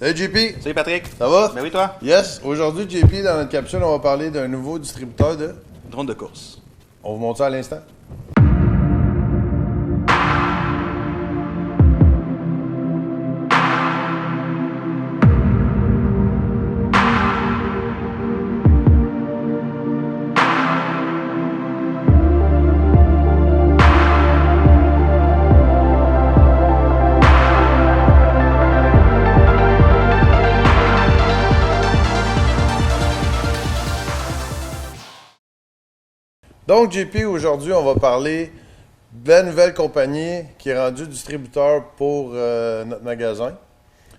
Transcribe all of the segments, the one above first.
Salut JP! Salut Patrick! Ça va? Ben oui, toi? Yes! Aujourd'hui, JP, dans notre capsule, on va parler d'un nouveau distributeur de... Drone de course. On vous montre ça à l'instant. Donc, JP, aujourd'hui, on va parler de la nouvelle compagnie qui est rendue distributeur pour notre magasin.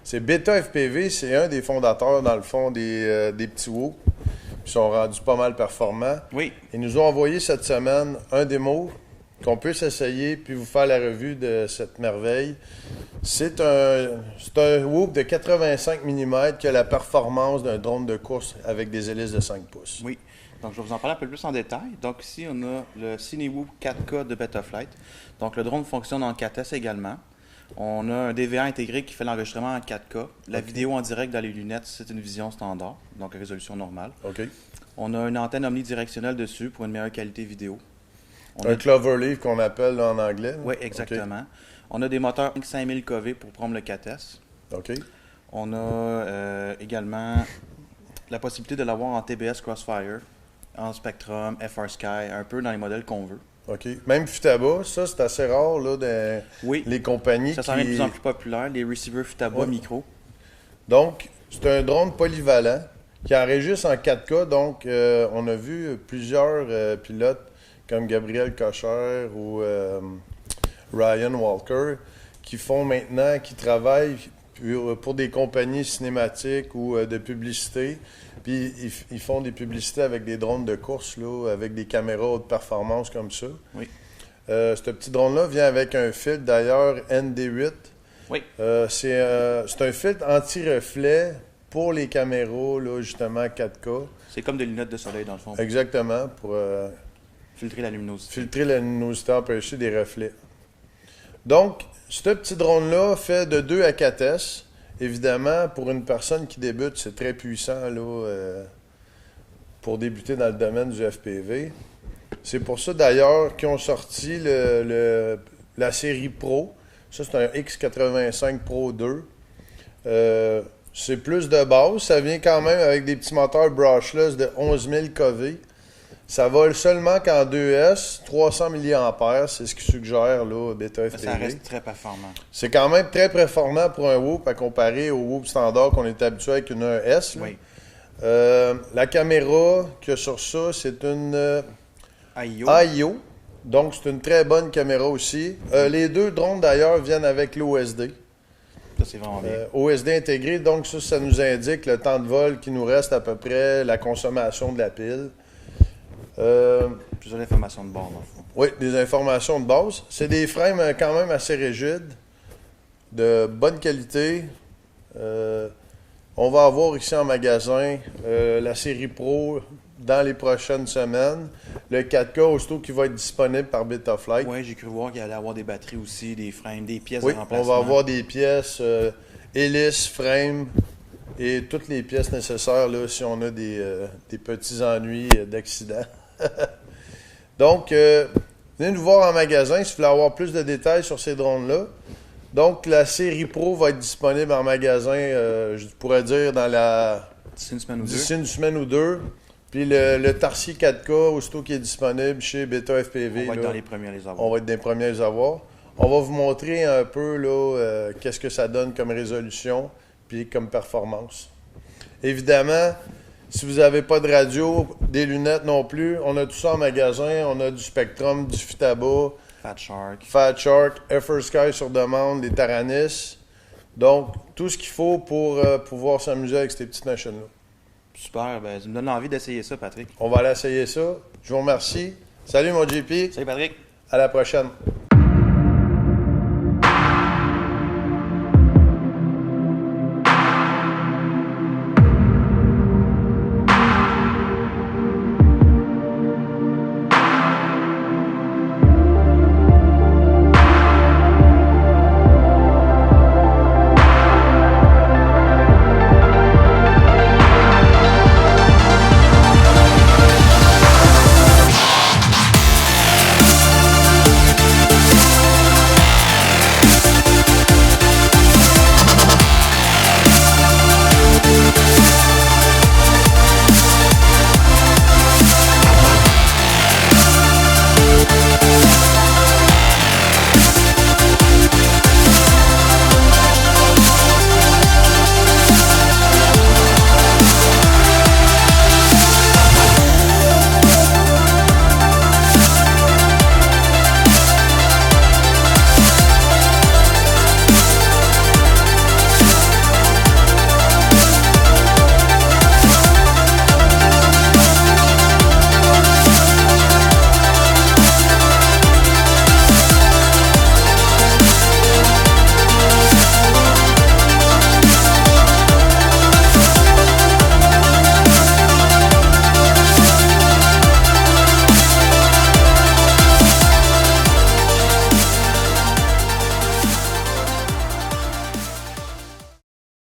C'est Beta FPV, c'est un des fondateurs, dans le fond, des petits WOO, qui sont rendus pas mal performants. Oui. Ils nous ont envoyé cette semaine un démo qu'on puisse essayer puis vous faire la revue de cette merveille. C'est un WOO de 85 mm qui a la performance d'un drone de course avec des hélices de 5 pouces. Oui. Donc, je vais vous en parler un peu plus en détail. Donc, ici, on a le Cinewoo 4K de Betaflight. Donc, le drone fonctionne en 4S également. On a un DVA intégré qui fait l'enregistrement en 4K. La vidéo en direct dans les lunettes, c'est une vision standard, donc résolution normale. OK. On a une antenne omnidirectionnelle dessus pour une meilleure qualité vidéo. Un cloverleaf qu'on appelle là, en anglais. Là. Oui, exactement. Okay. On a des moteurs 5000 kV pour prendre le 4S. OK. On a également la possibilité de l'avoir en TBS Crossfire, en Spectrum, FR Sky, un peu dans les modèles qu'on veut. OK. Même Futaba, ça, c'est assez rare là, dans les compagnies. Ça s'en est de plus en plus populaire, les receivers Futaba micro. Donc, c'est un drone polyvalent qui enregistre en 4K. Donc, on a vu plusieurs pilotes comme Gabriel Cocher ou Ryan Walker qui travaillent pour des compagnies cinématiques ou de publicité. Puis ils font des publicités avec des drones de course, là, avec des caméras haute performance comme ça. Oui. Ce petit drone-là vient avec un filtre, d'ailleurs, ND8. Oui. C'est un filtre anti-reflet pour les caméras, là, justement, 4K. C'est comme des lunettes de soleil, dans le fond. Exactement, pour filtrer la luminosité. Filtrer la luminosité, empêcher des reflets. Donc, ce petit drone-là fait de 2 à 4S. Évidemment, pour une personne qui débute, c'est très puissant là, pour débuter dans le domaine du FPV. C'est pour ça d'ailleurs qu'ils ont sorti la série Pro. Ça, c'est un X85 Pro 2. C'est plus de base. Ça vient quand même avec des petits moteurs brushless de 11 000 kV. Ça vole seulement qu'en 2S, 300 mAh, c'est ce qu'il suggère là, Beta FPV. Ça reste très performant. C'est quand même très performant pour un WOOP à comparer au WOOP standard qu'on est habitué avec une 1S. Oui. La caméra qu'il y a sur ça, c'est une AIO. Donc, c'est une très bonne caméra aussi. Les deux drones, d'ailleurs, viennent avec l'OSD. Ça, c'est vraiment bien. OSD intégré, donc ça nous indique le temps de vol qui nous reste à peu près, la consommation de la pile. Plusieurs informations de bord, dans le fond. Oui, des informations de base. C'est des frames quand même assez rigides, de bonne qualité. On va avoir ici en magasin la série Pro dans les prochaines semaines. Le 4K, aussitôt qui va être disponible par Betaflight. Oui, j'ai cru voir qu'il allait avoir des batteries aussi, des frames, des pièces de remplacement. On va avoir des pièces, hélices, frames et toutes les pièces nécessaires là, si on a des petits ennuis d'accident. Donc, venez nous voir en magasin si vous voulez avoir plus de détails sur ces drones-là. Donc, la série Pro va être disponible en magasin, je pourrais dire, d'ici une semaine ou deux. Puis le Tarsier 4K, aussitôt qui est disponible chez Beta FPV. On va être dans les premiers à les avoir. On va être des premiers à les avoir. On va vous montrer un peu là, qu'est-ce que ça donne comme résolution puis comme performance. Évidemment, si vous n'avez pas de radio, des lunettes non plus, on a tout ça en magasin. On a du Spectrum, du Futaba, Fat Shark, FR Sky sur demande, des Taranis. Donc, tout ce qu'il faut pour pouvoir s'amuser avec ces petites machines-là. Super, ben, ça me donne envie d'essayer ça, Patrick. On va aller essayer ça. Je vous remercie. Salut mon JP. Salut Patrick. À la prochaine.